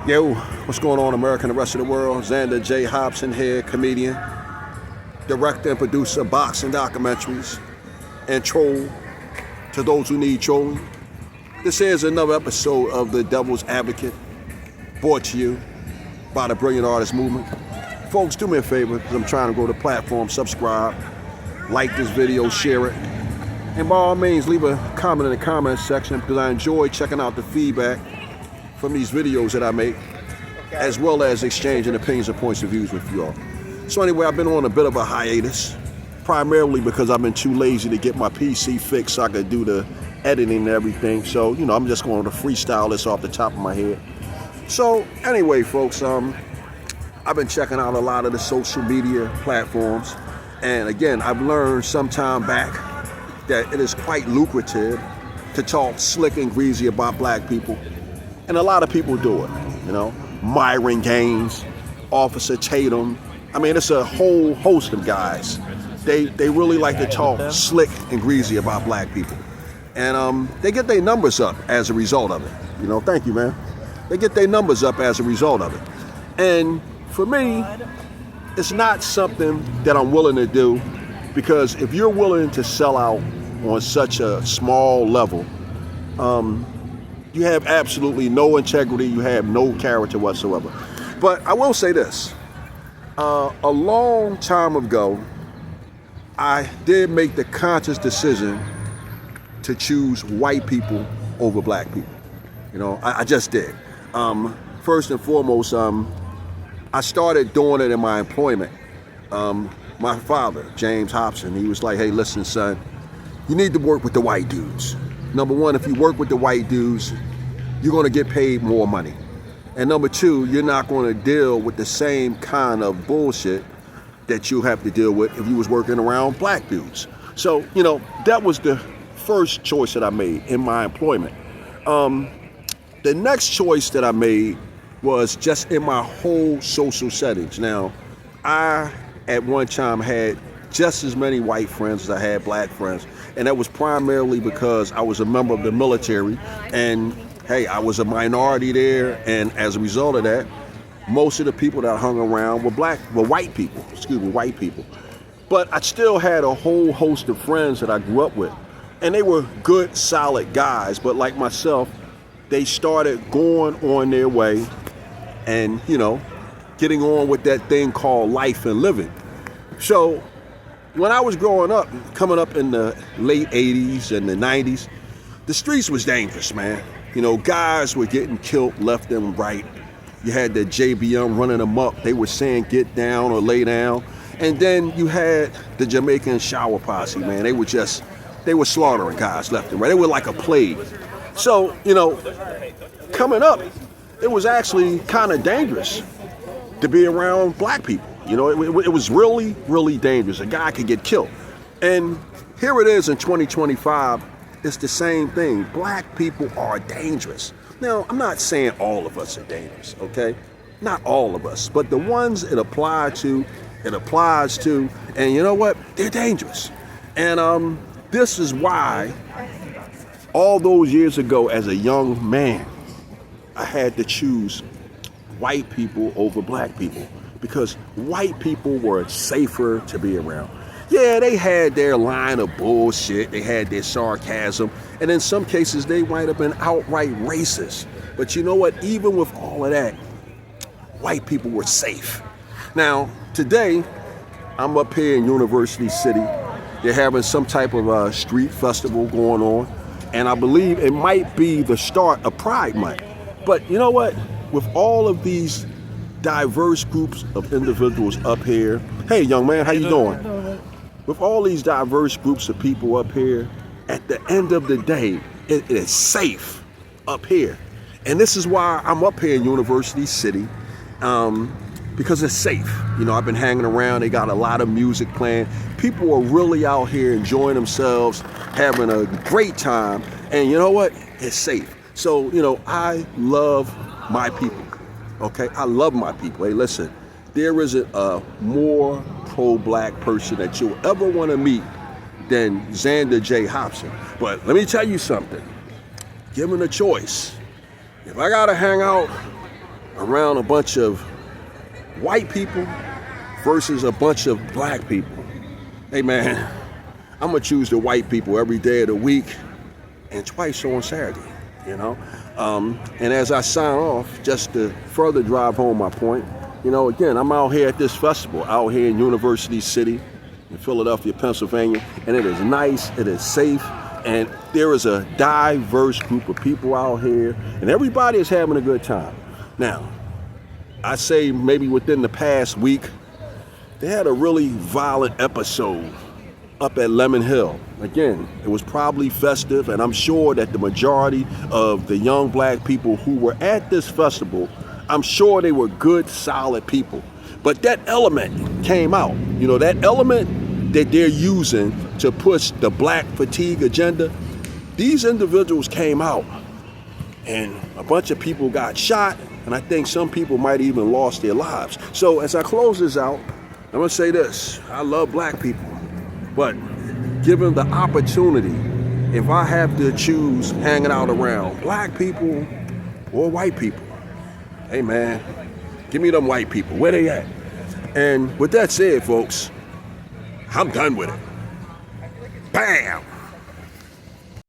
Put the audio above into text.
Yo, what's going on, America and the rest of the world? Xander J. Hobson here, comedian, director and producer of boxing documentaries, and troll to those who need trolling. This is another episode of The Devil's Advocate, brought to you by the Brilliant Artist Movement. Folks, do me a favor, because I'm trying to grow the platform. Subscribe, like this video, share it, and by all means, leave a comment in the comments section, because I enjoy checking out the feedback from these videos that I make, as well as exchanging opinions and points of views with you all. So anyway, I've been on a bit of a hiatus, primarily because I've been too lazy to get my PC fixed so I could do the editing and everything. So, I'm just going to freestyle this off the top of my head. So anyway, folks, I've been checking out a lot of the social media platforms. And again, I've learned some time back that it is quite lucrative to talk slick and greasy about black people. And a lot of people do it, Myron Gaines, Officer Tatum. I mean, it's a whole host of guys. They really like to talk slick and greasy about black people. And they get their numbers up as a result of it. Thank you, man. They get their numbers up as a result of it. And for me, it's not something that I'm willing to do, because if you're willing to sell out on such a small level, you have absolutely no integrity, you have no character whatsoever. But I will say this, a long time ago, I did make the conscious decision to choose white people over black people. I just did. First and foremost, I started doing it in my employment. My father, James Hobson, he was like, hey, listen, son, you need to work with the white dudes. Number one, if you work with the white dudes, you're going to get paid more money. And number two, you're not going to deal with the same kind of bullshit that you have to deal with if you was working around black dudes. So, that was the first choice that I made in my employment. The next choice that I made was just in my whole social settings. Now, I, at one time, had just as many white friends as I had black friends. And that was primarily because I was a member of the military, and hey, I was a minority there, and as a result of that, most of the people that I hung around were white people. But I still had a whole host of friends that I grew up with, and they were good, solid guys, but like myself, they started going on their way and, getting on with that thing called life and living. So when I was growing up, coming up in the late 80s and the 90s, the streets was dangerous, man. Guys were getting killed left and right. You had the JBM running amok. They were saying get down or lay down. And then you had the Jamaican shower posse, man. They were slaughtering guys left and right. They were like a plague. So, coming up, it was actually kind of dangerous to be around black people. It was really, really dangerous. A guy could get killed. And here it is in 2025. It's the same thing. Black people are dangerous. Now, I'm not saying all of us are dangerous, okay? Not all of us. But the ones it applies to, and you know what? They're dangerous. And this is why all those years ago, as a young man, I had to choose white people over black people, because white people were safer to be around. Yeah, they had their line of bullshit, they had their sarcasm, and in some cases they might have been outright racist. But you know what? Even with all of that, white people were safe. Now, today, I'm up here in University City. They're having some type of street festival going on, and I believe it might be the start of Pride Month. But you know what? With all of these diverse groups of individuals up here, hey, young man, how you doing? With all these diverse groups of people up here, at the end of the day, it is safe up here. And this is why I'm up here in University City, because it's safe. I've been hanging around. They got a lot of music playing. People are really out here enjoying themselves, having a great time. And you know what? It's safe. So, I love my people. Okay? I love my people. Hey, listen, there isn't a more pro-black person that you'll ever want to meet than Xander J. Hobson. But let me tell you something. Given a choice, if I gotta hang out around a bunch of white people versus a bunch of black people. Hey man, I'm gonna choose the white people every day of the week and twice on Saturday, you know? And as I sign off, just to further drive home my point, you know, again, I'm out here at this festival, out here in University City, in Philadelphia, Pennsylvania, and it is nice, it is safe, and there is a diverse group of people out here, and everybody is having a good time. Now, I say maybe within the past week, they had a really violent episode up at Lemon Hill. Again, it was probably festive, and I'm sure that the majority of the young black people who were at this festival, I'm sure they were good, solid people. But that element came out. You know, that element that they're using to push the black fatigue agenda, these individuals came out, and a bunch of people got shot, and I think some people might even lost their lives. So as I close this out, I'm gonna say this: I love black people, but given the opportunity, if I have to choose hanging out around black people or white people, hey man, give me them white people. Where they at? And with that said, folks, I'm done with it. Bam!